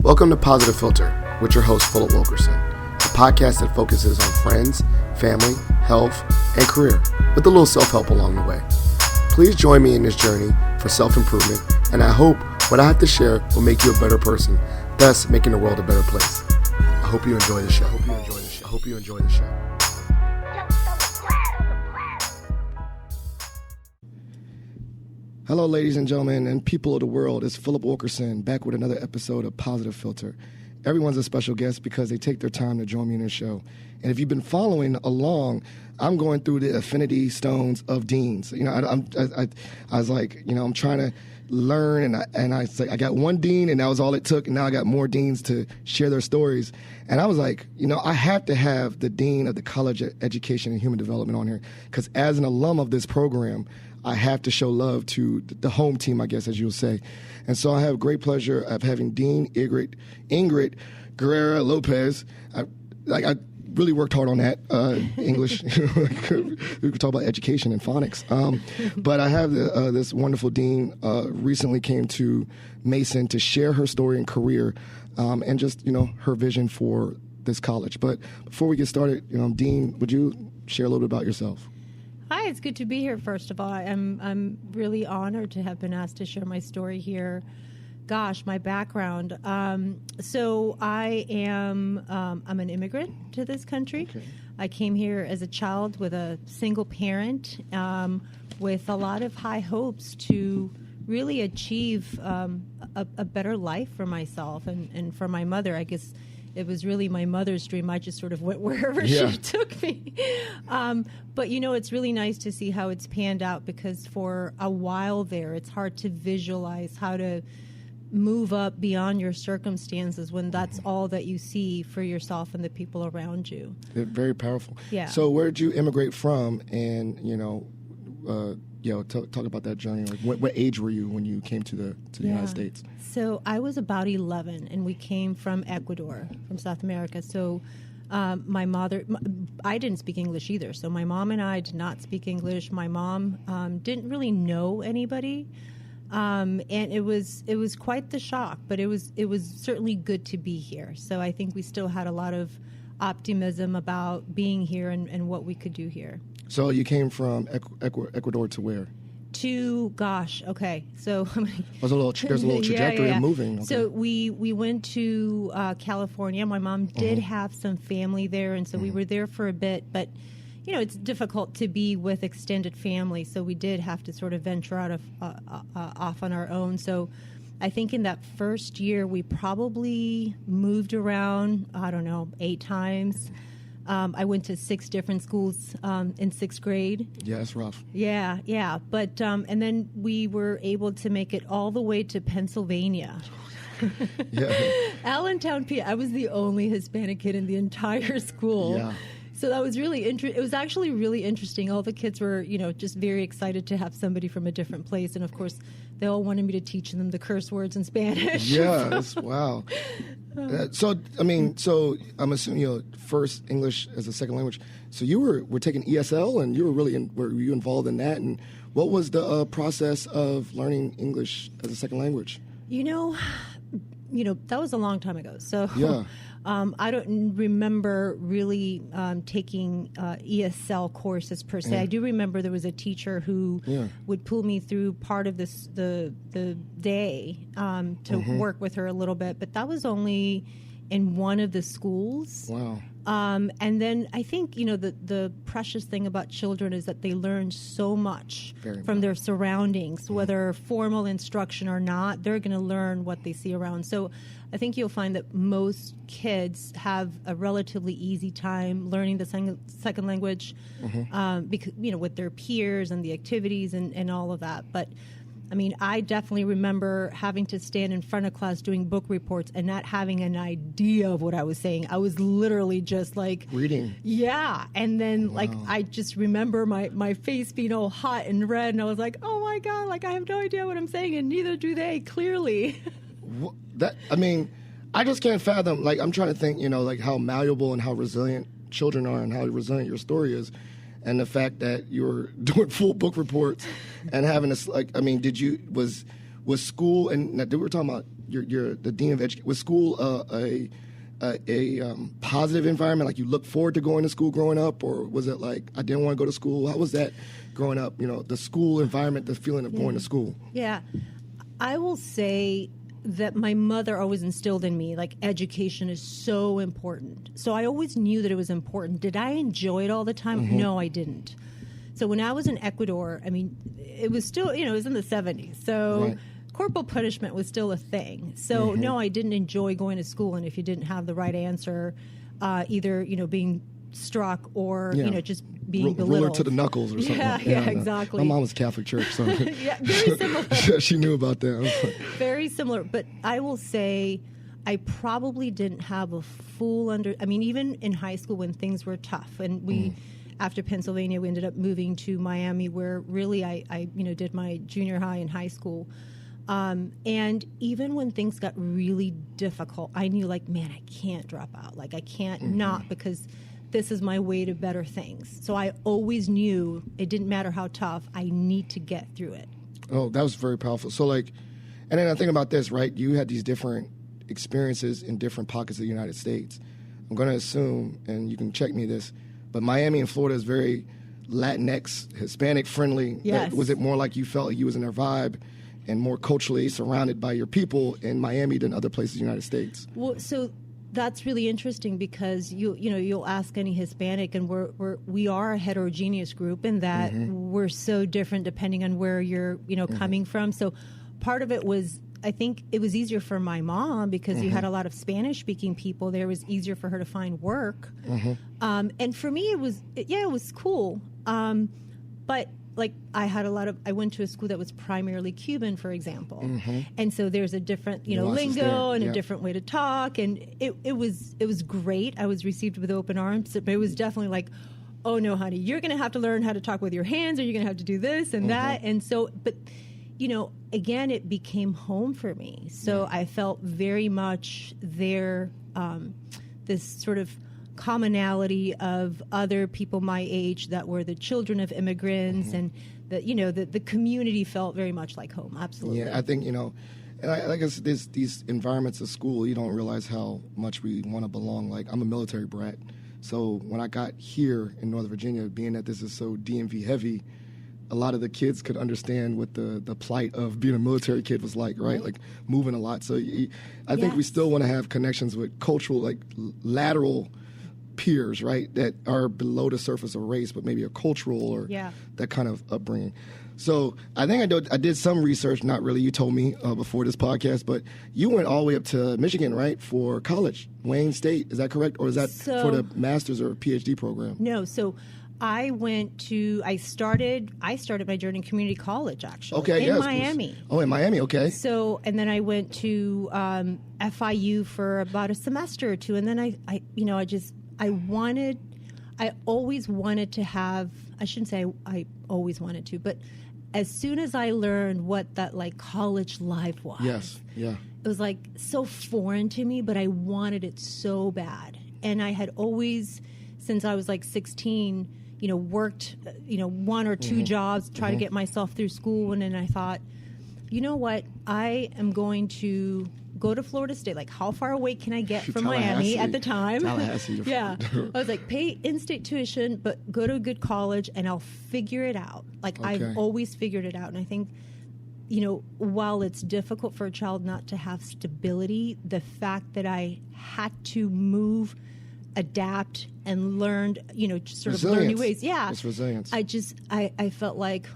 Welcome to Positive Philter with your host, Philip Wilkerson, a podcast that focuses on friends, family, health, and career, with a little self-help along the way. Please join me in this journey for self-improvement, and I hope what I have to share will make you a better person, thus making the world a better place. I hope you enjoy the show. I hope you enjoy the show. Hello, ladies and gentlemen, and people of the world. It's Philip Wilkerson back with another episode of Positive Philter. Everyone's a special guest because they take their time to join me in this show. And if you've been following along, I'm going through the affinity stones of deans. You know, I was like, you know, I'm trying to learn, and I got one dean, and that was all it took. And now I got more deans to share their stories. And I was like, you know, I have to have the dean of the College of Education and Human Development on here, because as an alum of this program, I have to show love to the home team, I guess, as you'll say. And so I have great pleasure of having Dean Ingrid Guerra-Lopez. I really worked hard on that, English. We could talk about education and phonics. But I have this wonderful dean recently came to Mason to share her story and career and just, you know, her vision for this college. But before we get started, you know, Dean, would you share a little bit about yourself? Hi, it's good to be here, first of all. I'm really honored to have been asked to share my story here. Gosh, my background. So I am I'm an immigrant to this country. Okay. I came here as a child with a single parent with a lot of high hopes to really achieve a better life for myself and for my mother. I guess it was really my mother's dream. I just sort of went wherever she took me. But, you know, it's really nice to see how it's panned out, because for a while there, it's hard to visualize how to move up beyond your circumstances when that's all that you see for yourself and the people around you. Very powerful. Yeah. So where did you immigrate from? And, talk about that journey. Like, what age were you when you came to the United States? So I was about 11, and we came from Ecuador, from South America. So my mother, I didn't speak English either. So my mom and I did not speak English. My mom didn't really know anybody, and it was quite the shock. But it was certainly good to be here. So I think we still had a lot of optimism about being here and what we could do here. So you came from Ecuador to where? So there's a little trajectory of moving. Okay. So we went to California. My mom did have some family there, and so we were there for a bit. But you know, it's difficult to be with extended family, so we did have to sort of venture out off on our own. So I think in that first year, we probably moved around, 8 times. I went to 6 different schools in 6th grade. Yeah, that's rough. Yeah. But and then we were able to make it all the way to Pennsylvania. Yeah. Allentown, PA. I was the only Hispanic kid in the entire school. Yeah. So that was really interesting. It was actually really interesting. All the kids were, you know, just very excited to have somebody from a different place. And, of course, they all wanted me to teach them the curse words in Spanish. Yeah, wow. So I'm assuming, you know, first English as a second language. So you were taking ESL, and you were really were you involved in that? And what was the process of learning English as a second language? You know, that was a long time ago. So yeah. I don't remember really taking ESL courses per se. Yeah. I do remember there was a teacher who would pull me through part of the day to work with her a little bit, but that was only in one of the schools. Wow. And then I think, you know, the precious thing about children is that they learn so much from their surroundings, whether formal instruction or not. They're going to learn what they see around. So I think you'll find that most kids have a relatively easy time learning the second language, because, you know, with their peers and the activities and all of that. But I mean, I definitely remember having to stand in front of class doing book reports and not having an idea of what I was saying. I was literally just like reading. Yeah. And then like I just remember my face being all hot and red, and I was like, oh my God, like I have no idea what I'm saying, and neither do they, clearly. I just can't fathom, like, I'm trying to think, you know, like how malleable and how resilient children are and how resilient your story is. And the fact that you were doing full book reports and having this, like, I mean, was school, and we were talking about you're the dean of education. Was school a positive environment? Like you look forward to going to school growing up, or was it like I didn't want to go to school? How was that growing up? The school environment, the feeling of going to school. Yeah, I will say that my mother always instilled in me, like, education is so important. So I always knew that it was important. Did I enjoy it all the time? No, I didn't. So when I was in Ecuador, I mean, it was still, it was in the 70s. So Right. corporal punishment was still a thing. So no, I didn't enjoy going to school. And if you didn't have the right answer, either, being struck or, just being belittled. Ruler to the knuckles or something. Yeah, exactly. My mom was Catholic church, so yeah, very similar. she knew about that. Very similar. But I will say I probably didn't have a full even in high school when things were tough and we, after Pennsylvania, we ended up moving to Miami where really I did my junior high and high school. And even when things got really difficult, I knew, like, man, I can't drop out. Like, I can't not, because this is my way to better things. So I always knew it didn't matter how tough, I need to get through it. Oh, that was very powerful. So, like, and then I think about this, right? You had these different experiences in different pockets of the United States. I'm going to assume, and you can check me this, but Miami and Florida is very Latinx, Hispanic friendly. Yes. Was it more like you felt like you was in their vibe and more culturally surrounded by your people in Miami than other places in the United States? Well, so that's really interesting because you'll ask any Hispanic, and we are a heterogeneous group in that we're so different depending on where you're coming from. So part of it was, I think it was easier for my mom because you had a lot of Spanish speaking people there. It was easier for her to find work, and for me it was cool. But like I went to a school that was primarily Cuban, for example, and so there's a different lingo and a different way to talk, and it was great. I was received with open arms, but it was definitely like, oh no, honey, you're going to have to learn how to talk with your hands, or you're going to have to do this and that, and so, but again, it became home for me. So I felt very much there, this sort of commonality of other people my age that were the children of immigrants, and the community felt very much like home. Absolutely. Yeah, I think and I guess these environments of school, you don't realize how much we want to belong. Like, I'm a military brat, so when I got here in Northern Virginia, being that this is so DMV heavy, a lot of the kids could understand what the plight of being a military kid was like, right? Like moving a lot. So I think we still want to have connections with cultural, like lateral peers, right, that are below the surface of race, but maybe a cultural or that kind of upbringing. So I think I did some research, not really, you told me before this podcast, but you went all the way up to Michigan, right, for college, Wayne State, is that correct? Or is that for the master's or PhD program? No, so I started my journey in community college, actually, in Miami. Oh, in Miami, okay. So, and then I went to FIU for about a semester or two, and then I always wanted to have, I shouldn't say I always wanted to, but as soon as I learned what that, like, college life was, it was like so foreign to me, but I wanted it so bad. And I had always, since I was like 16, worked, one or two jobs, try to get myself through school. And then I thought, you know what, I am going to go to Florida State. Like, how far away can I get from Miami at the time? Tallahassee. Yeah. I was like, pay in-state tuition, but go to a good college and I'll figure it out. Like, I've always figured it out. And I think, while it's difficult for a child not to have stability, the fact that I had to move, adapt, and learned, sort of learn new ways. Yeah. It's resilience. I felt like,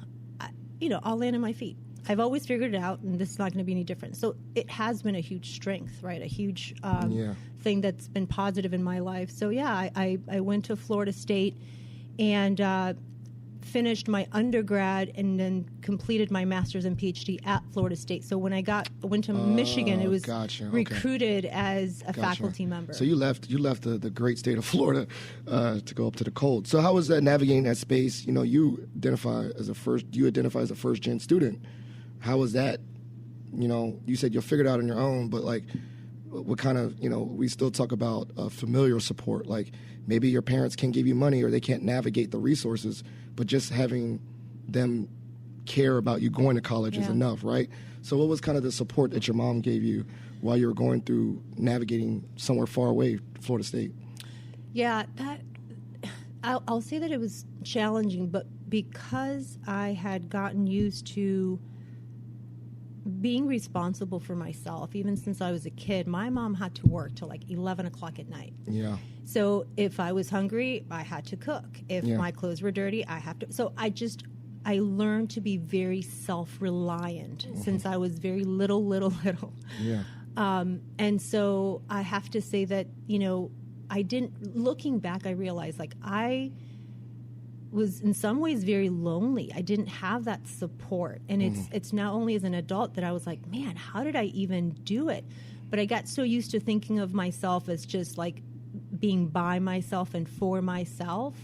I'll land on my feet. I've always figured it out, and this is not going to be any different. So it has been a huge strength, right? A huge thing that's been positive in my life. So, I went to Florida State and finished my undergrad and then completed my master's and PhD at Florida State. So when I went to Michigan, it was recruited as a faculty member. So you left the great state of Florida to go up to the cold. So how was that navigating that space? You identify as a first gen student. How was that? You said you'll figure it out on your own, but like, what kind of, we still talk about familial support. Like, maybe your parents can't give you money or they can't navigate the resources, but just having them care about you going to college is Yeah. enough, right? So what was kind of the support that your mom gave you while you were going through navigating somewhere far away, Florida State? Yeah, I'll say that it was challenging, but because I had gotten used to being responsible for myself, even since I was a kid, my mom had to work till like 11 o'clock at night. Yeah. So if I was hungry, I had to cook. If Yeah. my clothes were dirty, I have to. So I learned to be very self-reliant since I was very little. Yeah. And so I have to say that, looking back, I realized like I was in some ways very lonely. I didn't have that support. And it's not only as an adult that I was like, man, how did I even do it? But I got so used to thinking of myself as just like being by myself and for myself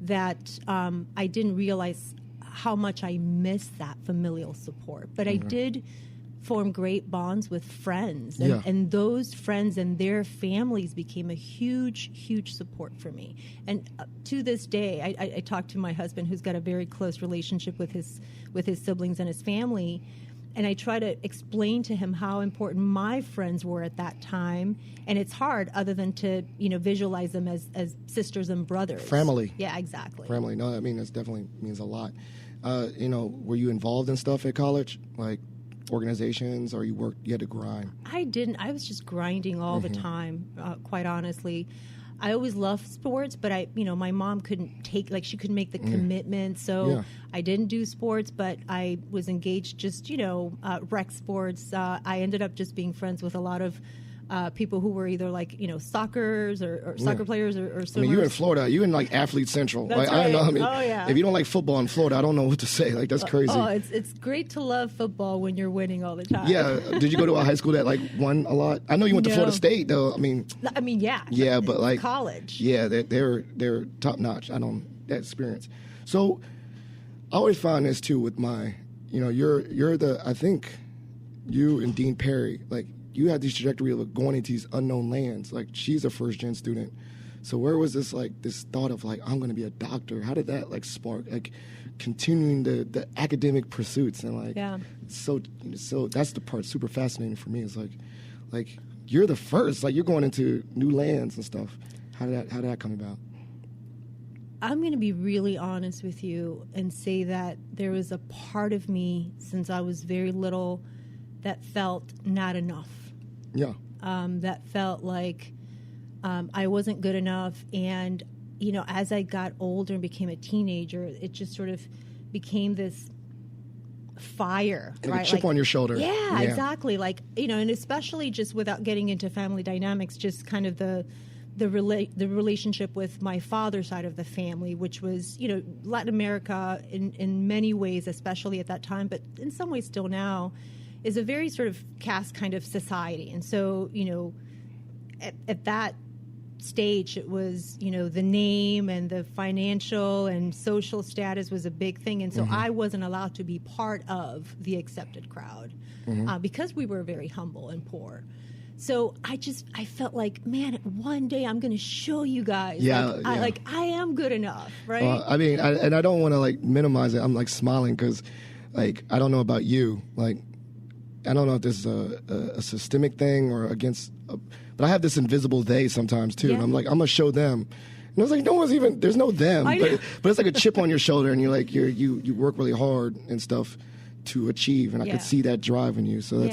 that I didn't realize how much I missed that familial support. But I did form great bonds with friends. And those friends and their families became a huge support for me. And to this day, I talk to my husband, who's got a very close relationship with his siblings and his family. And I try to explain to him how important my friends were at that time. And it's hard other than to, visualize them as sisters and brothers. Family. Yeah, exactly. Family. No, I mean, that definitely means a lot. Were you involved in stuff at college? Like organizations, or you had to grind? I didn't. I was just grinding all the time, quite honestly. I always loved sports, but my mom couldn't she couldn't make the commitment. So I didn't do sports, but I was engaged just, rec sports. I ended up just being friends with a lot of people who were either like, soccer players or swimmers. I mean, you're in Florida. You're in like Athlete Central. That's like, right. I don't know. I mean, Oh, yeah. if you don't like football in Florida, I don't know what to say. Like, that's crazy. Oh, it's great to love football when you're winning all the time. Yeah. Did you go to a high school that like won a lot? I know you went to No. Florida State, though. I mean, yeah. Yeah, but like college. Yeah, they're top notch. I don't that experience. So I always find this too with my, you're the, I think you and Dean Perry, like you had this trajectory of going into these unknown lands. Like she's a first gen student. So where was this thought of like, I'm going to be a doctor? How did that like spark, like continuing the academic pursuits and like, so that's the part super fascinating for me. Is like you're the first, like you're going into new lands and stuff. How did that come about? I'm going to be really honest with you and say that there was a part of me since I was very little that felt not enough. Yeah. That felt like I wasn't good enough. And, as I got older and became a teenager, it just sort of became this fire. Like right? a chip on your shoulder. Yeah, exactly. Like, and especially just without getting into family dynamics, just kind of the relationship with my father's side of the family, which was, Latin America in many ways, especially at that time, but in some ways still now, is a very sort of caste kind of society. And so, at that stage, it was, the name and the financial and social status was a big thing. And so I wasn't allowed to be part of the accepted crowd because we were very humble and poor. So I felt like, man, one day I'm going to show you guys. Yeah, I am good enough, right? I mean, I don't want to like minimize it. I'm like smiling because, like, I don't know about you. Like, I don't know if this is a systemic thing or against, but I have this invisible they sometimes too. Yeah. And I'm like, I'm gonna show them. And I was like, no one's even. There's no them. But it's like a chip on your shoulder, and you're like, you work really hard and stuff to achieve, and I could see that drive in you. So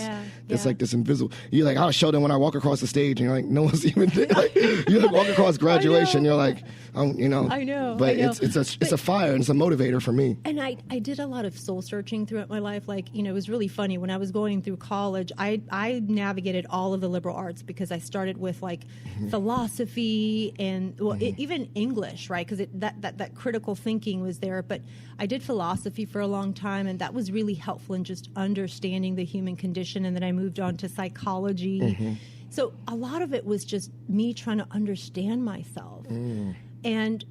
that's like this invisible. You're like, I'll show them when I walk across the stage, and you're like, no one's even there. Like, you like walk across graduation, you're like, I know. But it's a fire and it's a motivator for me. And I did a lot of soul searching throughout my life. Like, it was really funny when I was going through college. I navigated all of the liberal arts because I started with like philosophy and even English, right? Because that critical thinking was there. But I did philosophy for a long time, and that was really helpful in just understanding the human condition. And then I moved on to psychology. So a lot of it was just me trying to understand myself. And,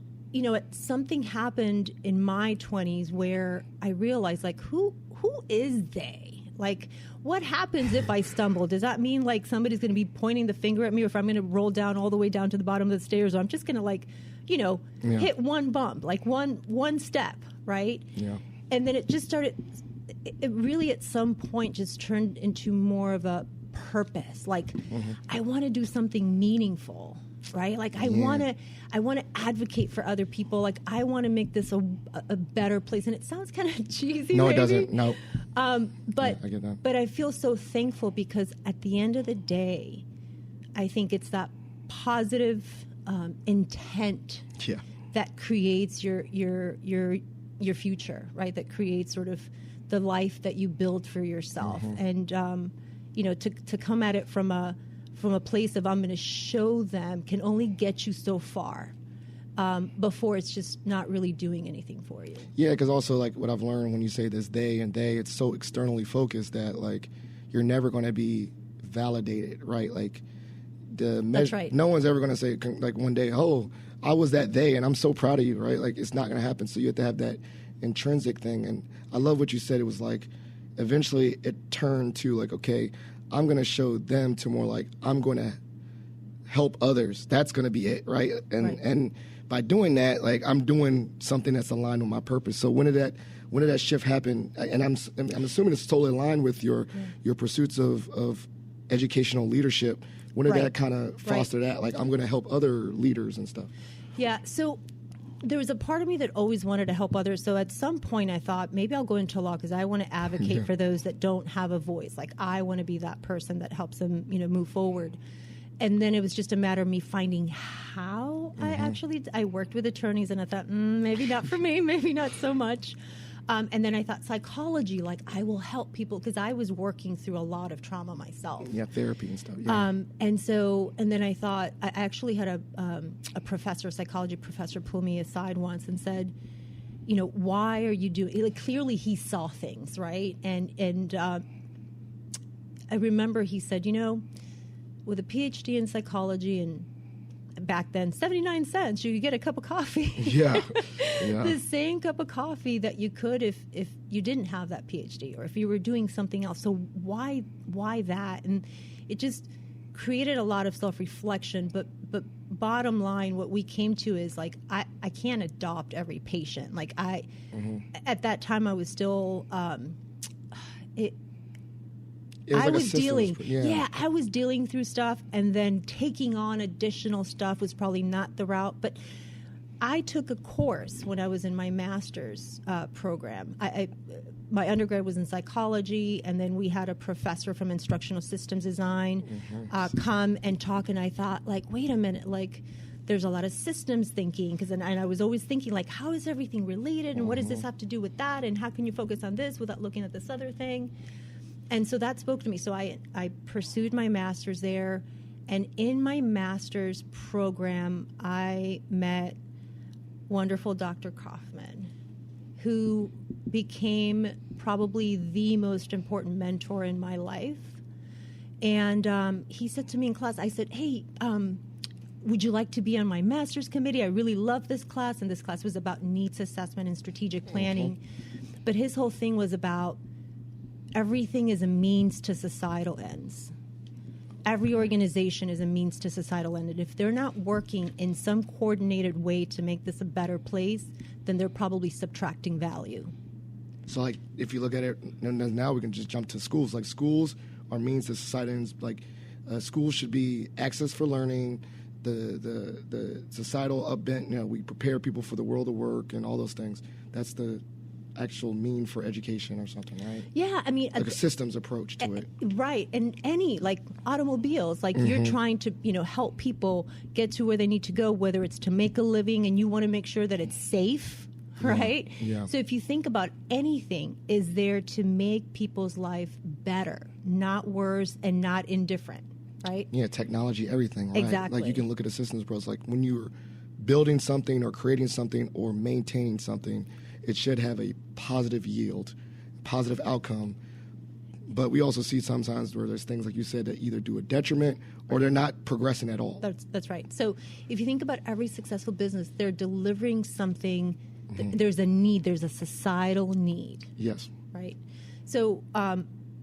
something happened in my 20s where I realized, like, who is they? Like, what happens if I stumble? Does that mean, like, somebody's going to be pointing the finger at me, or if I'm going to roll down all the way down to the bottom of the stairs, or I'm just going to, like, hit one bump, like one step, right? Yeah. And then it just started, it really at some point just turned into more of a purpose. Like, I want to do something meaningful, right? Like, I want to advocate for other people. Like, I want to make this a better place. And it sounds kind of cheesy. No, maybe. it doesn't. No. But I get that. But I feel so thankful because at the end of the day, I think it's that positive intent that creates your future, right? That creates sort of the life that you build for yourself. And to come at it from a place of I'm going to show them can only get you so far before it's just not really doing anything for you. Yeah, because also like what I've learned when you say this they, it's so externally focused that like you're never going to be validated, right? Like that's right. No one's ever going to say like one day, oh, I was that they, and I'm so proud of you, right? Like it's not going to happen. So you have to have that intrinsic thing. And I love what you said. It was like eventually it turned to like, okay, I'm going to show them to more like I'm going to help others. That's going to be it, right? And by doing that, like I'm doing something that's aligned with my purpose. So when did that shift happen? And I'm assuming it's totally aligned with your pursuits of educational leadership. When did that kind of foster that? Like I'm going to help other leaders and stuff. Yeah. So there was a part of me that always wanted to help others. So at some point I thought maybe I'll go into law because I want to advocate for those that don't have a voice. Like I want to be that person that helps them, move forward. And then it was just a matter of me finding how I worked with attorneys and I thought, maybe not for me, maybe not so much. And then I thought psychology, like I will help people because I was working through a lot of trauma myself. Yeah, therapy and stuff. Yeah. And then I thought, I actually had a professor, a psychology professor, pull me aside once and said, why are you doing? Like clearly he saw things, right? And I remember he said, with a PhD in psychology and back then 79 cents you could get a cup of coffee. The same cup of coffee that you could if you didn't have that PhD or if you were doing something else. So why that? And it just created a lot of self-reflection, but bottom line what we came to is like I can't adopt every patient. Like at that time I was still I was dealing through stuff, and then taking on additional stuff was probably not the route. But I took a course when I was in my master's program. My undergrad was in psychology, and then we had a professor from instructional systems design come and talk, and I thought, like, wait a minute, like, there's a lot of systems thinking, and I was always thinking, like, how is everything related, and what does this have to do with that, and how can you focus on this without looking at this other thing? And so that spoke to me. So I pursued my master's there. And in my master's program, I met wonderful Dr. Kaufman, who became probably the most important mentor in my life. And he said to me in class, I said, hey, would you like to be on my master's committee? I really love this class. And this class was about needs assessment and strategic planning. But his whole thing was about everything is a means to societal ends. Every organization is a means to societal end. And if they're not working in some coordinated way to make this a better place, then they're probably subtracting value. So, like, if you look at it, now we can just jump to schools. Like, schools are means to societal ends. Like, schools should be access for learning, the societal upbent. We prepare people for the world of work and all those things. That's the actual mean for education or something, right? Yeah, I mean, like a systems approach to it, right? And any like automobiles, like you're trying to help people get to where they need to go, whether it's to make a living, and you want to make sure that it's safe, right? Yeah. So if you think about anything, is there to make people's life better, not worse, and not indifferent, right? Yeah, technology, everything, right? Exactly. Like you can look at a systems approach, like when you're building something or creating something or maintaining something, it should have a positive yield, positive outcome. But we also see sometimes where there's things, like you said, that either do a detriment or they're not progressing at all. That's right. So if you think about every successful business, they're delivering something. There's a need. There's a societal need. Yes. Right. So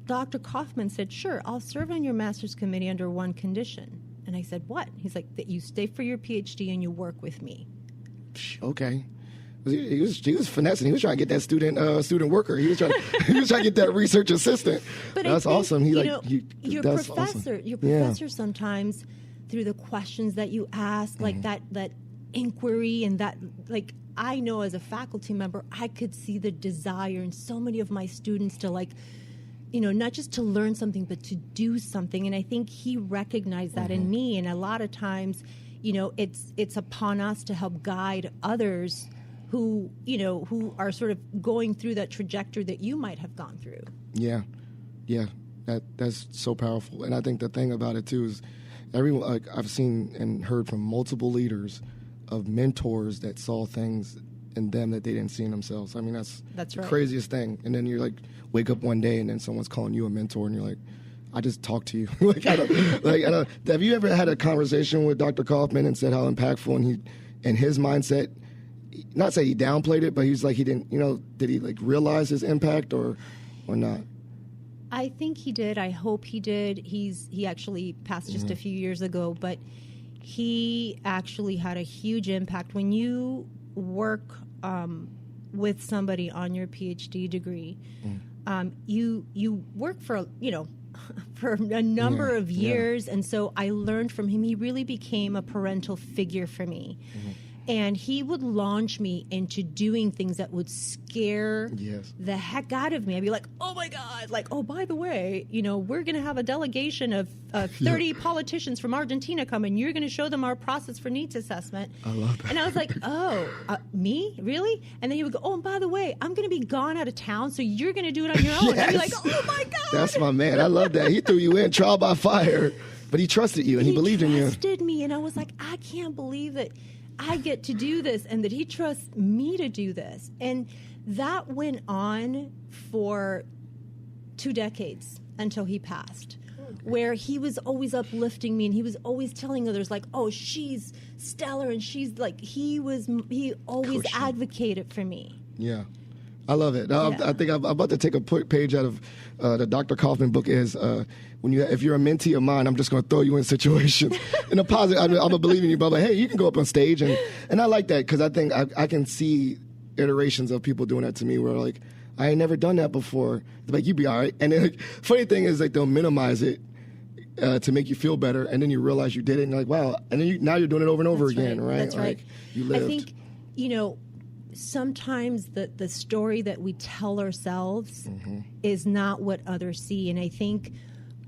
Dr. Kaufman said, sure, I'll serve on your master's committee under one condition. And I said, what? He's like, that you stay for your PhD and you work with me. Okay. He was finessing. He was trying to get that student worker. He was trying to get that research assistant. But that's awesome. Your professor sometimes, through the questions that you ask, like that inquiry and that, like, I know as a faculty member, I could see the desire in so many of my students to, like, not just to learn something, but to do something. And I think he recognized that in me. And a lot of times, it's upon us to help guide others who are sort of going through that trajectory that you might have gone through. Yeah. That's so powerful. And I think the thing about it too is everyone, like, I've seen and heard from multiple leaders of mentors that saw things in them that they didn't see in themselves. I mean, that's the craziest thing. And then you're like, wake up one day and then someone's calling you a mentor and you're like, I just talked to you. Have you ever had a conversation with Dr. Kaufman and said how impactful and in his mindset, not say he downplayed it, but he's like, he didn't, did he like realize his impact or not? I think he did. I hope he did. He actually passed just a few years ago, but he actually had a huge impact. When you work with somebody on your PhD degree, you work for for a number of years, and so I learned from him. He really became a parental figure for me. And he would launch me into doing things that would scare the heck out of me. I'd be like, oh, my God. Like, oh, by the way, we're going to have a delegation of 30 politicians from Argentina come, and you're going to show them our process for needs assessment. I love that. And I was like, me? Really? And then he would go, oh, and by the way, I'm going to be gone out of town, so you're going to do it on your own. Yes. I'd be like, oh, my God. That's my man. I love that. He threw you in, trial by fire. But he trusted you, and he believed in you. He trusted me, and I was like, I can't believe that I get to do this and that he trusts me to do this. And that went on for 2 decades until he passed, where he was always uplifting me and he was always telling others, like, oh, she's stellar, and she's like, he always advocated for me. Yeah. I love it. I think I'm about to take a page out of the Dr. Kaufman book. Is if you're a mentee of mine, I'm just going to throw you in situations in a positive. I'm a believer in you, but like, hey, you can go up on stage, and I like that because I think I can see iterations of people doing that to me where like I ain't never done that before. They're like, you be all right. And then funny thing is like they'll minimize it to make you feel better, and then you realize you did it, and you're like, wow. And then now you're doing it over and over again, right? That's right. Like, you lived. I think sometimes the story that we tell ourselves is not what others see. And I think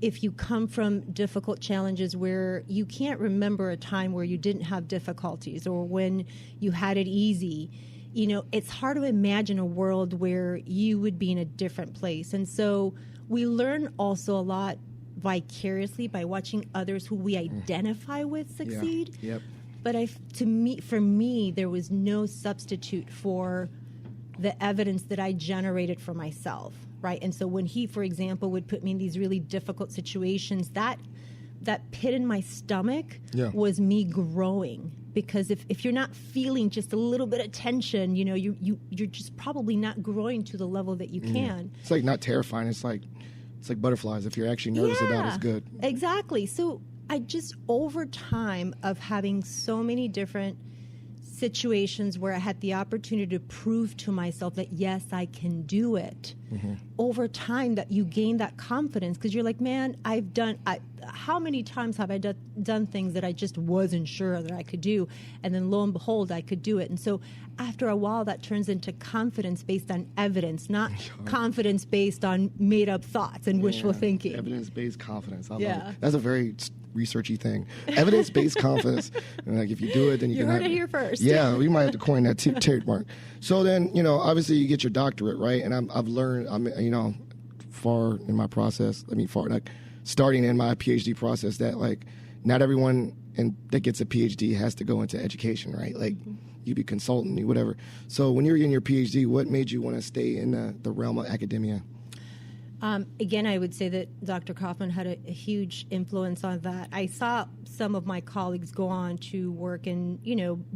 if you come from difficult challenges where you can't remember a time where you didn't have difficulties or when you had it easy, it's hard to imagine a world where you would be in a different place. And so we learn also a lot vicariously by watching others who we identify with succeed. Yeah. Yep. But for me, there was no substitute for the evidence that I generated for myself, right? And so when he, for example, would put me in these really difficult situations, that pit in my stomach was me growing. Because if you're not feeling just a little bit of tension, you're just probably not growing to the level that you can. It's like not terrifying. It's like butterflies. If you're actually nervous about it, it's good. Exactly. So I just, over time of having so many different situations where I had the opportunity to prove to myself that, yes, I can do it, over time that you gain that confidence because you're like, man, how many times have I done things that I just wasn't sure that I could do? And then lo and behold, I could do it. And so after a while, that turns into confidence based on evidence, not confidence based on made up thoughts and wishful thinking. Evidence-based confidence. I love it. That's a very researchy thing. Evidence-based confidence. And like if you do it, then you heard it here first. Yeah, we might have to coin that trademark. So then, obviously you get your doctorate, right? And I've learned, far in my process. Starting in my PhD process, that like not everyone that gets a PhD has to go into education, right? Like you be consultant, you whatever. So when you're getting your PhD, what made you want to stay in the realm of academia? Again, I would say that Dr. Kaufman had a huge influence on that. I saw some of my colleagues go on to work in,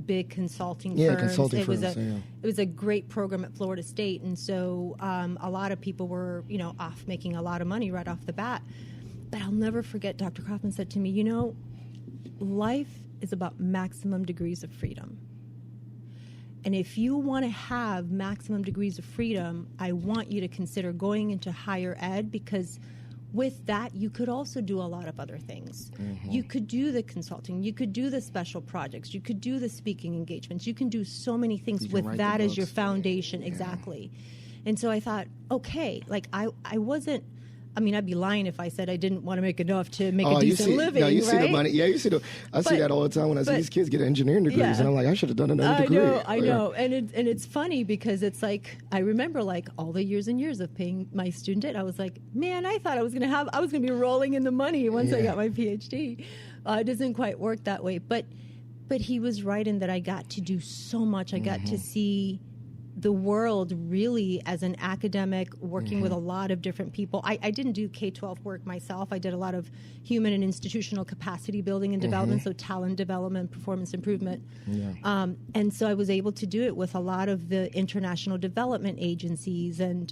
big consulting firms. Yeah, consulting firms. It was a great program at Florida State, and so a lot of people were, off making a lot of money right off the bat. But I'll never forget Dr. Kaufman said to me, life is about maximum degrees of freedom. And if you want to have maximum degrees of freedom, I want you to consider going into higher ed, because with that, you could also do a lot of other things. You could do the consulting. You could do the special projects. You could do the speaking engagements. You can do so many things with that as your foundation. Yeah. Exactly. And so I thought, okay, like I wasn't, I mean, I'd be lying if I said I didn't want to make enough to make a decent living. No, you right? see the money. Yeah, you see I see that all the time when I see these kids get engineering degrees, and I'm like, I should have done another degree. I know. And it's funny because it's like, I remember like all the years and years of paying my student debt. I was like, man, I thought I was going to be rolling in the money once I got my PhD. It doesn't quite work that way. But he was right in that I got to do so much. I got to see the world really as an academic, working with a lot of different people. I didn't do K-12 work myself. I did a lot of human and institutional capacity building and development, so talent development, performance improvement. Yeah. And so I was able to do it with a lot of the international development agencies. And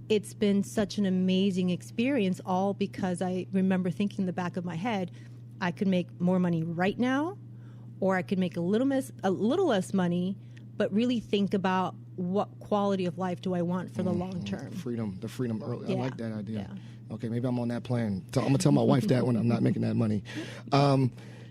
it's been such an amazing experience, all because I remember thinking in the back of my head, I could make more money right now, or I could make a little less money, but really think about what quality of life do I want for the long term. The freedom early. Yeah. I like that idea. Yeah. Okay, maybe I'm on that plan. So I'm going to tell my wife that when I'm not making that money.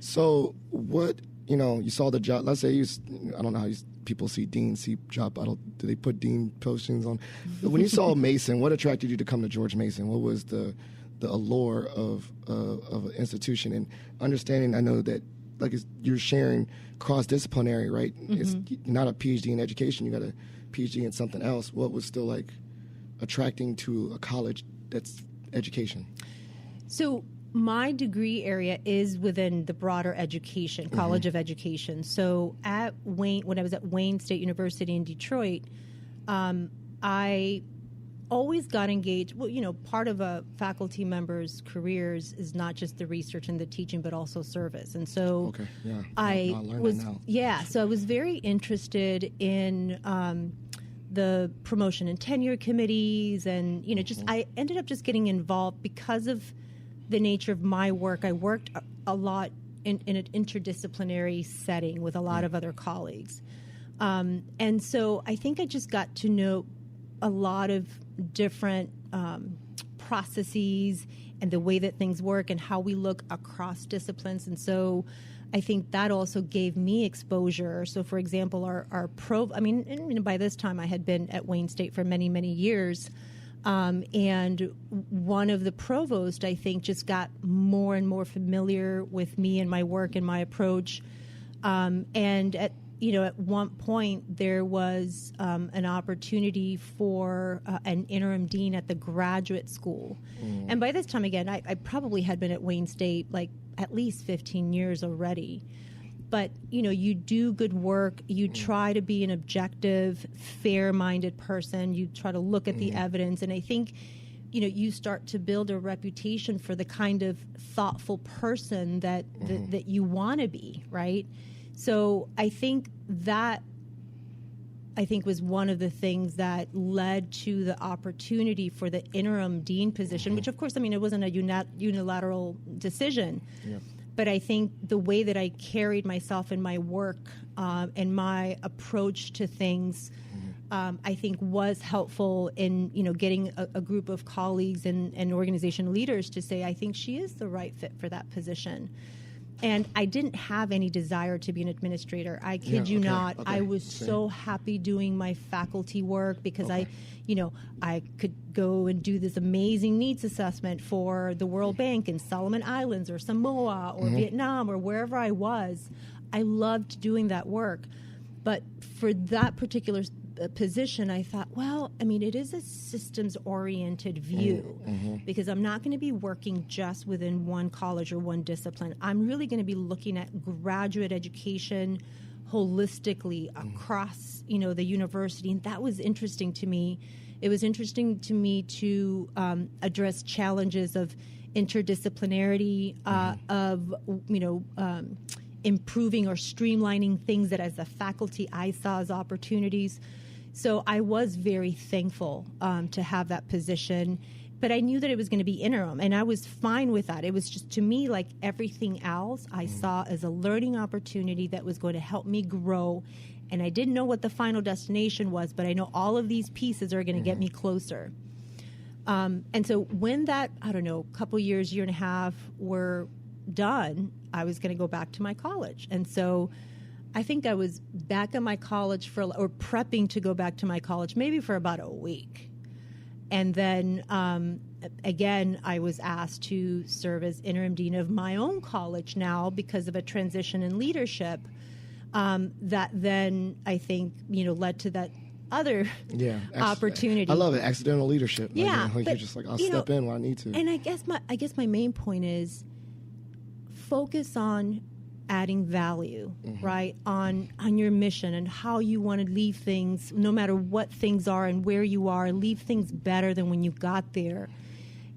So what, you saw the job, let's say I don't know how people see dean, see job title. Do they put dean postings on? When you saw Mason, what attracted you to come to George Mason? What was the allure of an institution? And understanding, I know that you're sharing cross-disciplinary, right? It's not a PhD in education. You got a PhD in something else. What was still attracting to a college that's education? So my degree area is within the broader education, College of Education. So when I was at Wayne State University in Detroit, I always got engaged. Well, part of a faculty member's careers is not just the research and the teaching, but also service. And so so I was very interested in the promotion and tenure committees, and I ended up just getting involved because of the nature of my work. I worked a lot in an interdisciplinary setting with a lot of other colleagues, and so I think I just got to know a lot of different processes and the way that things work and how we look across disciplines. And so I think that also gave me exposure. So, for example, our by this time I had been at Wayne State for many, many years. And one of the provosts, I think, just got more and more familiar with me and my work and my approach. And at one point there was an opportunity for an interim dean at the graduate school. And by this time, again, I probably had been at Wayne State at least 15 years already. But, you do good work. You try to be an objective, fair-minded person. You try to look at the evidence. And I think, you start to build a reputation for the kind of thoughtful person that you want to be, right? So I think that was one of the things that led to the opportunity for the interim dean position, which, of course, it wasn't a unilateral decision. Yeah. But I think the way that I carried myself in my work and my approach to things, I think was helpful in, getting a group of colleagues and organization leaders to say, I think she is the right fit for that position. And I didn't have any desire to be an administrator. I kid you not. Okay. I was so happy doing my faculty work because I could go and do this amazing needs assessment for the World Bank in Solomon Islands or Samoa or Vietnam or wherever I was. I loved doing that work. But for that particular position, I thought, it is a systems-oriented view because I'm not going to be working just within one college or one discipline. I'm really going to be looking at graduate education holistically across, the university, and that was interesting to me. It was interesting to me to address challenges of interdisciplinarity, of improving or streamlining things that as a faculty I saw as opportunities. So I was very thankful to have that position, but I knew that it was going to be interim, and I was fine with that. It was just, to me, like everything else, I saw as a learning opportunity that was going to help me grow And I didn't know what the final destination was, but I know all of these pieces are going to get me closer. And so when that, I don't know, couple years, year and a half were done, I was going to go back to my college. And so I think I was back at my college or prepping to go back to my college, maybe for about a week. And then, again, I was asked to serve as interim dean of my own college now because of a transition in leadership that then I think, led to that other opportunity. I love it. Accidental leadership. Yeah. Like you're just like, I'll step in when I need to. And I guess my main point is focus on adding value, right? On your mission and how you want to leave things, no matter what things are and where you are, leave things better than when you got there.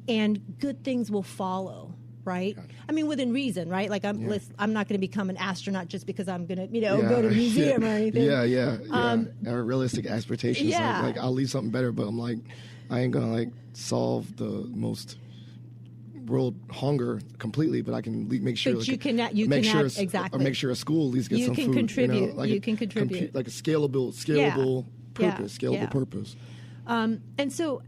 And good things will follow, right? Gotcha. I mean, within reason, right? Like I'm not going to become an astronaut just because I'm going to, go to a museum or anything. Or realistic expectations. Yeah. Like I'll leave something better, but I'm like, I ain't going to like solve the most world hunger completely, but I can make sure. But you can exactly. Or make sure a school at least gets some food. You can contribute. Like you can contribute. Like a scalable purpose. And so,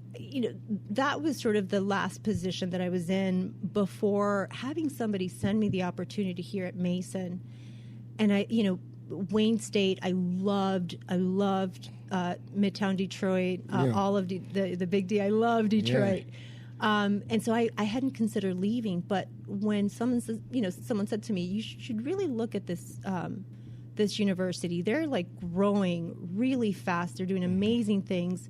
that was sort of the last position that I was in before having somebody send me the opportunity here at Mason. And I, Wayne State, I loved Midtown Detroit, all of the Big D. I love Detroit. Yeah. And so I hadn't considered leaving, but when someone said to me, you should really look at this this university. They're like growing really fast. They're doing amazing things.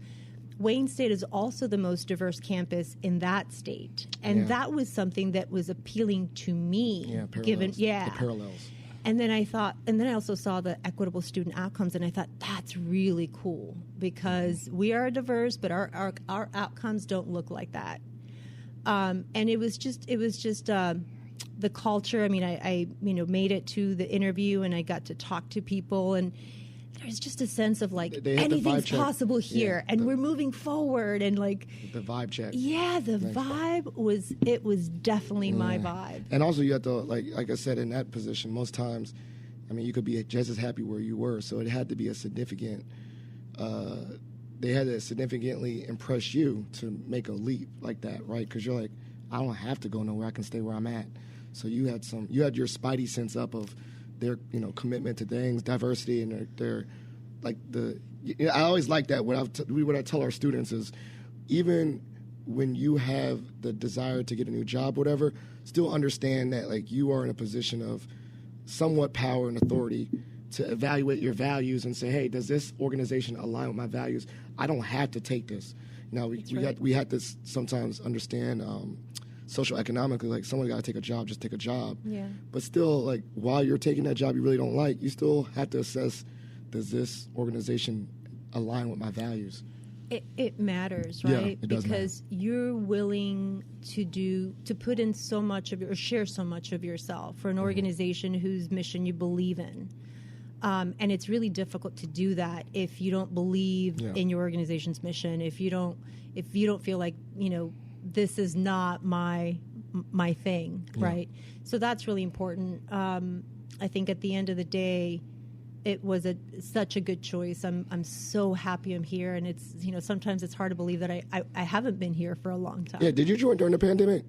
Wayne State is also the most diverse campus in that state, and that was something that was appealing to me. Yeah, parallels. Given the parallels. And then I also saw the equitable student outcomes, and I thought that's really cool because we are diverse, but our outcomes don't look like that. And it was just the culture. I mean, I made it to the interview and I got to talk to people, and there's just a sense of like anything's possible here, and we're moving forward, and like the vibe check. Yeah, the vibe was definitely my vibe. And also you have to like I said, in that position, most times, I mean, you could be just as happy where you were, so it had to be a significant. They had to significantly impress you to make a leap like that, right? Because you're like, I don't have to go nowhere. I can stay where I'm at. So you had your spidey sense up of their, commitment to things, diversity, and their like the. I always like that. What I tell our students is, even when you have the desire to get a new job, whatever, still understand that like you are in a position of somewhat power and authority to evaluate your values and say, hey, does this organization align with my values? I don't have to take this. We had to sometimes understand social economically, like someone got to take a job, just take a job. Yeah. But still, like while you're taking that job you really don't like, you still have to assess, does this organization align with my values? It matters, right? Yeah, it does because matter. You're willing to put in so much or share so much of yourself for an organization whose mission you believe in. And it's really difficult to do that if you don't believe in your organization's mission. If you don't feel like this is not my thing, right? So that's really important. I think at the end of the day, it was such a good choice. I'm so happy I'm here, and it's sometimes it's hard to believe that I haven't been here for a long time. Yeah, did you join during the pandemic?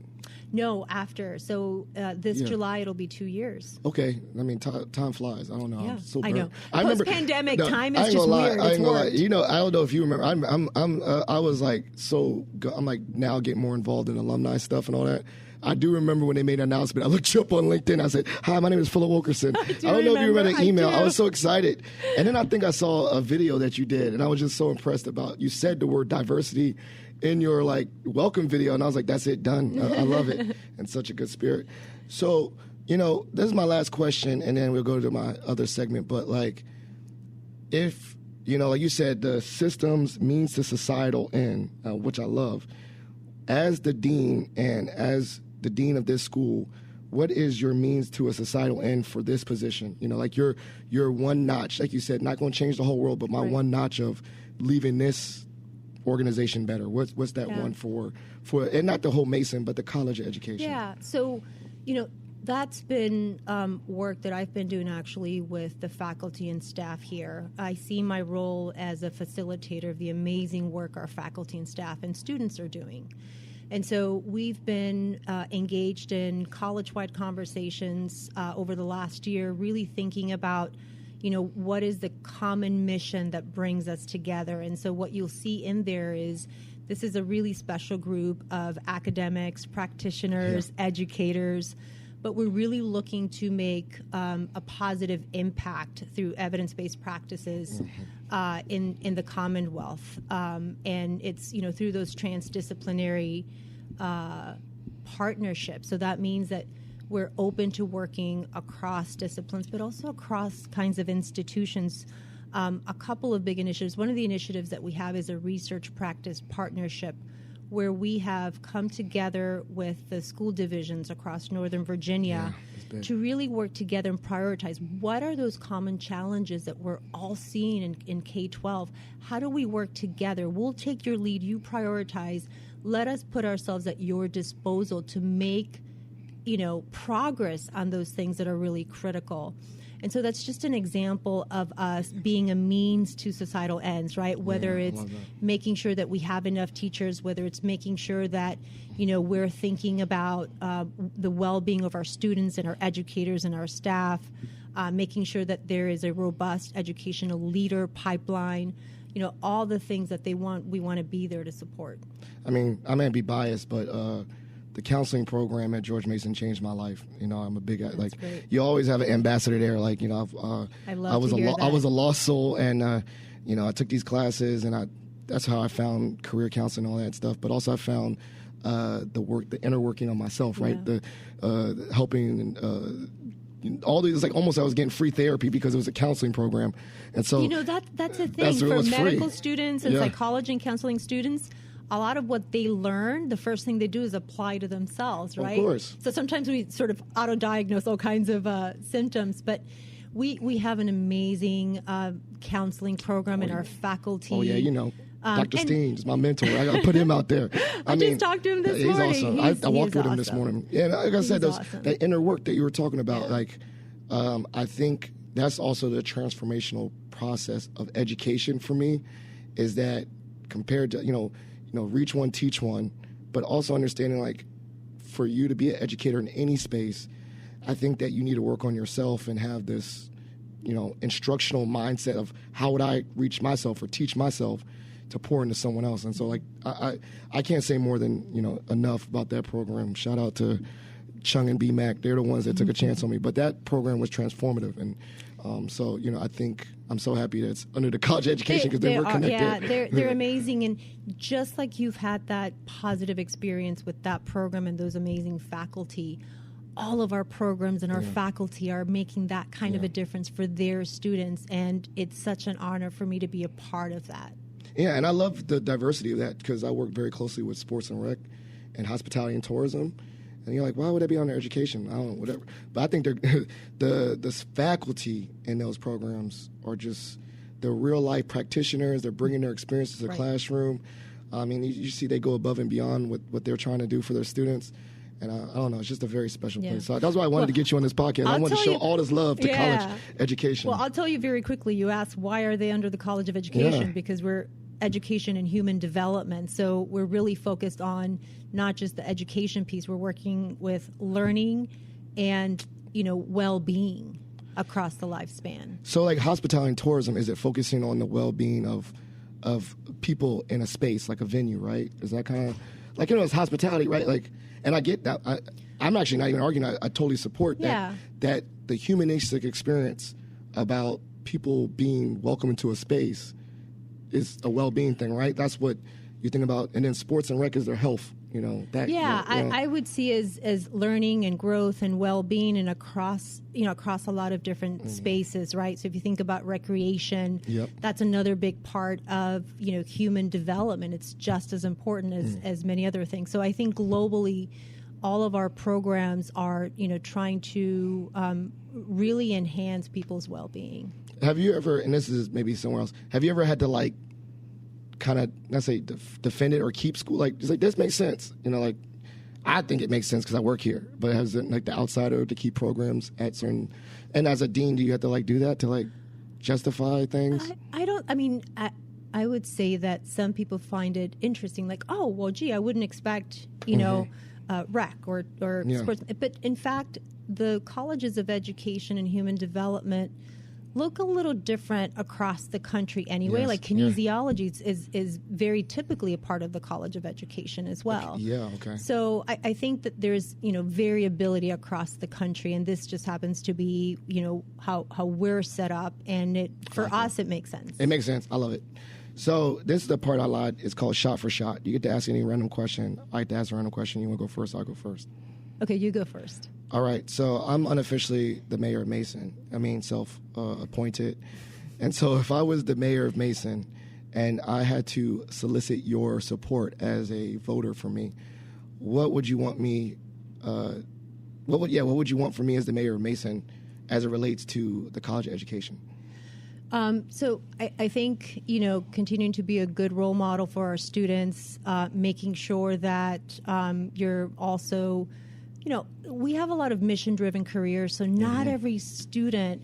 No, after. So this July, it'll be 2 years. Okay. I mean, time flies. I don't know. Yeah, I'm so I know. I Post-pandemic, time is just weird. I ain't gonna lie. I don't know if you remember. I was like, I'm like now getting more involved in alumni stuff and all that. I do remember when they made an announcement. I looked you up on LinkedIn. I said, hi, my name is Philip Wilkerson. I don't know if you remember the email. I was so excited. And then I think I saw a video that you did, and I was just so impressed about, you said the word diversity in your like welcome video, and I was like, that's it, done. I love it. And such a good spirit. So, this is my last question, and then we'll go to my other segment. But like, if, like you said, the systems means to societal end, which I love. As the dean and as the dean of this school, what is your means to a societal end for this position? Like your one notch, like you said, not going to change the whole world, but my one notch of leaving this organization better. What's that one for and not the whole Mason, but the college of education? Yeah. So, that's been work that I've been doing actually with the faculty and staff here. I see my role as a facilitator of the amazing work our faculty and staff and students are doing. And so we've been engaged in college-wide conversations over the last year, really thinking about, what is the common mission that brings us together. And so what you'll see in there is this is a really special group of academics, practitioners, educators, but we're really looking to make a positive impact through evidence-based practices in the Commonwealth. And it's, through those transdisciplinary partnerships. So that means that we're open to working across disciplines, but also across kinds of institutions. A couple of big initiatives. One of the initiatives that we have is a research practice partnership where we have come together with the school divisions across Northern Virginia to really work together and prioritize what are those common challenges that we're all seeing in K-12. How do we work together? We'll take your lead, you prioritize. Let us put ourselves at your disposal to make progress on those things that are really critical. And so that's just an example of us being a means to societal ends, right? Whether it's making sure that we have enough teachers, whether it's making sure that, we're thinking about the well-being of our students and our educators and our staff, making sure that there is a robust educational leader pipeline, all the things that we want to be there to support. I mean, I may be biased, but the counseling program at George Mason changed my life. I'm a big great. You always have an ambassador there. I was a lost soul, and I took these classes, and that's how I found career counseling and all that stuff. But also I found the inner working on myself, right? The helping and all these, almost I was getting free therapy because it was a counseling program, and so that's a thing for medical students and psychology and counseling students. A lot of what they learn, the first thing they do is apply to themselves, right? Of course. So sometimes we sort of auto-diagnose all kinds of symptoms, but we have an amazing counseling program in our faculty. Oh, yeah, Dr. Steen is my mentor. I got to put him out there. I just talked to him this morning. He's awesome. I walked with him this morning. Yeah, like I said, that inner work that you were talking about, I think that's also the transformational process of education for me, is that compared to, reach one, teach one, but also understanding, for you to be an educator in any space, I think that you need to work on yourself and have this, instructional mindset of how would I reach myself or teach myself to pour into someone else. And so, I can't say more than, enough about that program. Shout out to Chung and B-Mac. They're the ones that took a chance on me. But that program was transformative. And so, I think I'm so happy that it's under the college education because they were connected. Yeah, they're amazing. And just like you've had that positive experience with that program and those amazing faculty, all of our programs and our faculty are making that kind of a difference for their students. And it's such an honor for me to be a part of that. Yeah, and I love the diversity of that because I work very closely with sports and rec and hospitality and tourism. And you're like, why would that be on their education? I don't know, whatever. But I think the faculty in those programs are just the real-life practitioners. They're bringing their experience to the classroom. I mean, you see they go above and beyond what they're trying to do for their students. And I don't know, it's just a very special place. So that's why I wanted to get you on this podcast. I wanted to show all this love to college education. Well, I'll tell you very quickly. You asked, why are they under the College of Education? Because we're education and human development. So we're really focused on not just the education piece. We're working with learning and, well-being across the lifespan. So hospitality and tourism, is it focusing on the well-being of people in a space, like a venue, right? Is that kind of, it's hospitality, right? And I get that. I'm actually not even arguing. I totally support that the humanistic experience about people being welcome into a space is a well-being thing, right? That's what you think about. And then sports and rec is their health, I would see as learning and growth and well-being and across a lot of different spaces, right? So if you think about recreation, that's another big part of, human development. It's just as important as many other things. So I think globally, all of our programs are, trying to really enhance people's well-being. Have you ever, and this is maybe somewhere else, have you ever had to kind of, let's say, defend it or keep school? This makes sense. I think it makes sense because I work here, but as like the outsider to keep programs at certain, and as a dean, do you have to like do that to like justify things? I don't. I mean, I would say that some people find it interesting, like, oh, well, gee, I wouldn't expect, rec or sports. But in fact, the colleges of education and human development look a little different across the country anyway. Yes, like kinesiology is very typically a part of the College of Education as well. Okay. So I think that there's, variability across the country, and this just happens to be, how we're set up, and for us, it makes sense. It makes sense. I love it. So this is the part I lied. It's called shot for shot. You get to ask any random question. I like to ask a random question. You want to go first? I'll go first. Okay, you go first. All right, so I'm unofficially the mayor of Mason. I mean, self-appointed. And so if I was the mayor of Mason and I had to solicit your support as a voter for me, what would you want me, what would you want from me as the mayor of Mason as it relates to the college education? So I think, continuing to be a good role model for our students, making sure that you're also... we have a lot of mission-driven careers, so not every student,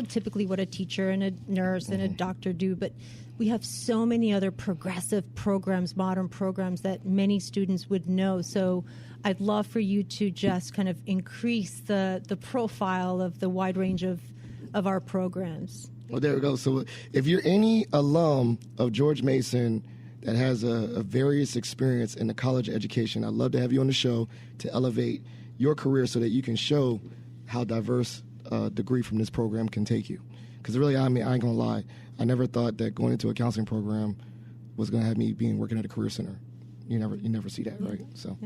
typically what a teacher and a nurse and a doctor do, but we have so many other progressive programs, modern programs that many students would know. So I'd love for you to just kind of increase the profile of the wide range of our programs. Well, there we go. So if you're any alum of George Mason that has a various experience in the college education, I'd love to have you on the show to elevate your career so that you can show how diverse a degree from this program can take you. Because really, I ain't going to lie, I never thought that going into a counseling program was going to have me working at a career center. You never see that, right? So,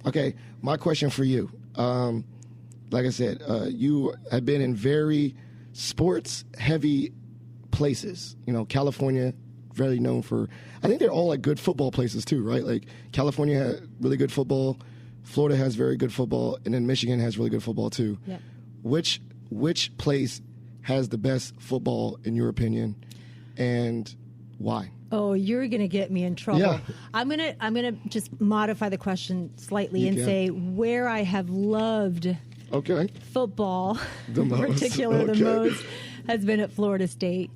okay, my question for you. Like I said, you have been in very sports-heavy places. California, very known for, I think they're all like good football places too, right? Like California has really good football, Florida has very good football, and then Michigan has really good football too. Yeah. Which place has the best football in your opinion, and why? Oh, you're going to get me in trouble. Yeah. I'm gonna just modify the question slightly and say where I have loved football, the most, has been at Florida State.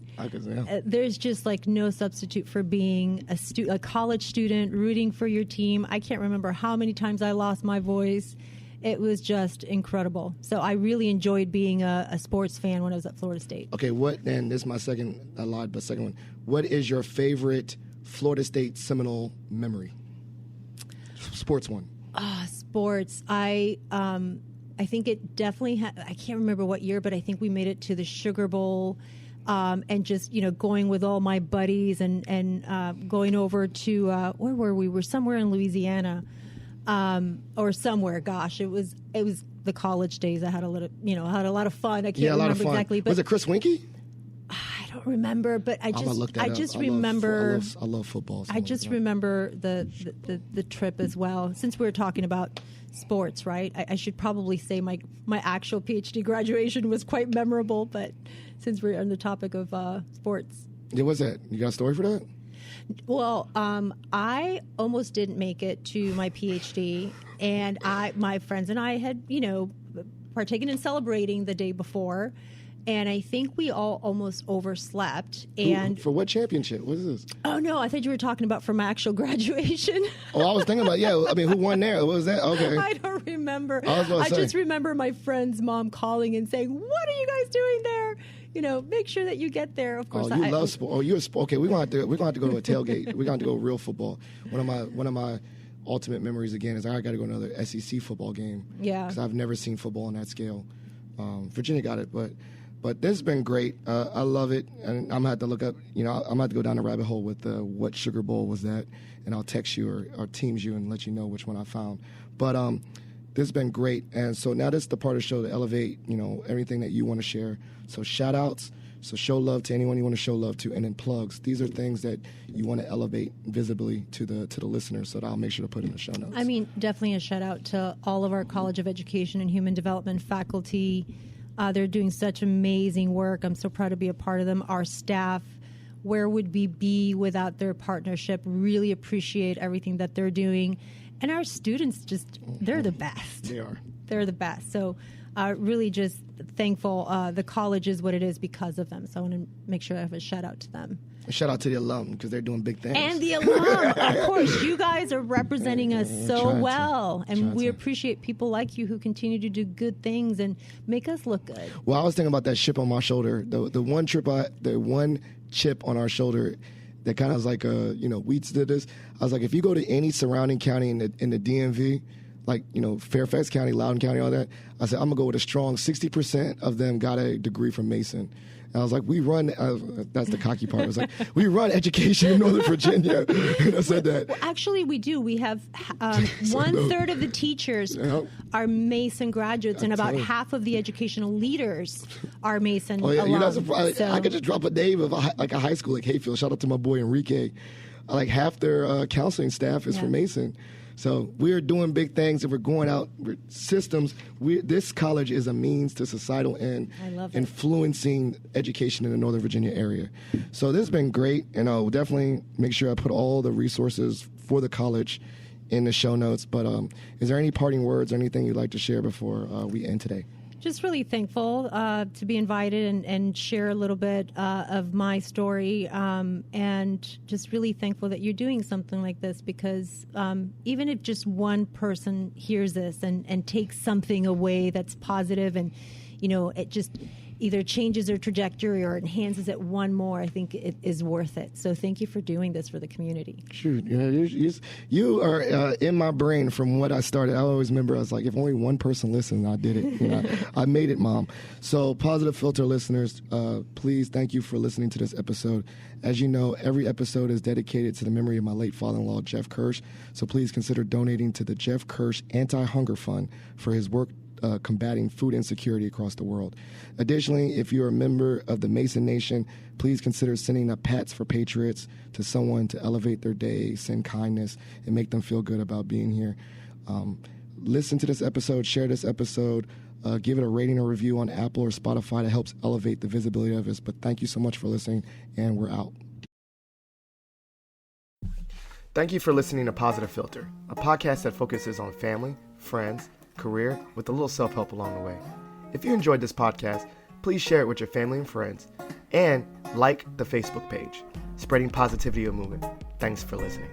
There's just no substitute for being a college student, rooting for your team. I can't remember how many times I lost my voice. It was just incredible. So I really enjoyed being a sports fan when I was at Florida State. Okay, and this is my second one. What is your favorite Florida State Seminole memory? Sports one. Sports. I think it definitely I can't remember what year, but I think we made it to the Sugar Bowl. And just, going with all my buddies and going over to, where were we? We're somewhere in Louisiana, or somewhere. Gosh, it was the college days. I had a lot of fun. I can't remember exactly. But was it Chris Winkie? I don't remember, but I just remember. I love football. I just remember the trip as well. Since we were talking about sports, right? I should probably say my actual PhD graduation was quite memorable, but since we're on the topic of sports. Yeah, what's that? You got a story for that? Well, I almost didn't make it to my PhD, and my friends and I had, partaken in celebrating the day before, and I think we all almost overslept. And for what championship? What is this? Oh, no, I thought you were talking about for my actual graduation. Oh, I was thinking about, who won there? What was that? Okay. I don't remember. I just remember my friend's mom calling and saying, "What are you guys doing there? Make sure that you get there." Of course, you love sport. Oh, you're a sport. Okay, we're going to have to go to a tailgate. We're going to go real football. One of my ultimate memories again is I got to go to another SEC football game. Yeah, because I've never seen football on that scale. Virginia got it, but this has been great. I love it, and I'm gonna have to look up. I'm gonna have to go down the rabbit hole with what Sugar Bowl was that, and I'll text you or Teams you and let you know which one I found. But this has been great, and so now this is the part of the show to elevate, everything that you want to share. So shout outs, so show love to anyone you want to show love to, and then plugs. These are things that you want to elevate visibly to the listeners, so that I'll make sure to put in the show notes. I mean, definitely a shout out to all of our College of Education and Human Development faculty. They're doing such amazing work. I'm so proud to be a part of them. Our staff, where would we be without their partnership? Really appreciate everything that they're doing. And our students they're the best. They are. They're the best. So really just thankful. The college is what it is because of them. So I want to make sure I have a shout out to them. A shout out to the alum because they're doing big things. And the alum, of course. You guys are representing us so well. And we appreciate people like you who continue to do good things and make us look good. Well, I was thinking about that chip on my shoulder. The one chip on our shoulder that kind of was like, Wheats did this. I was like, if you go to any surrounding county in the DMV, like, Fairfax County, Loudoun County, all that, I said, I'm going to go with a strong 60% of them got a degree from Mason. And I was like, that's the cocky part. I was like, we run education in Northern Virginia. And I said that. Well, actually, we do. We have 1/3 of the teachers are Mason graduates, and about half of the educational leaders are Mason alums. You're not surprised. So. I could just drop a name of a high school like Hayfield. Shout out to my boy Enrique. Like half their counseling staff is from Mason. So we're doing big things, and we're going out systems. This college is a means to societal end, influencing education in the Northern Virginia area. So this has been great, and I'll definitely make sure I put all the resources for the college in the show notes. But is there any parting words or anything you'd like to share before we end today? Just really thankful to be invited and share a little bit of my story, and just really thankful that you're doing something like this, because even if just one person hears this and takes something away that's positive, and it just either changes their trajectory or enhances it one more, I think it is worth it. So thank you for doing this for the community. Shoot, you are in my brain from what I started. I always remember I was like, if only one person listened, I did it. I made it, Mom. So Positive Filter listeners, please thank you for listening to this episode. As you know, every episode is dedicated to the memory of my late father-in-law, Jeff Kirsch. So please consider donating to the Jeff Kirsch Anti-Hunger Fund for his work combating food insecurity across the world. Additionally, if you're a member of the Mason Nation, please consider sending up Pats for Patriots to someone to elevate their day, send kindness, and make them feel good about being here. Listen to this episode, share this episode, give it a rating or review on Apple or Spotify. That helps elevate the visibility of us. But thank you so much for listening, and we're out. Thank you for listening to Positive Filter, a podcast that focuses on family, friends, career, with a little self-help along the way. If you enjoyed this podcast, please share it with your family and friends, and like the Facebook page, Spreading Positivity of Movement. Thanks for listening.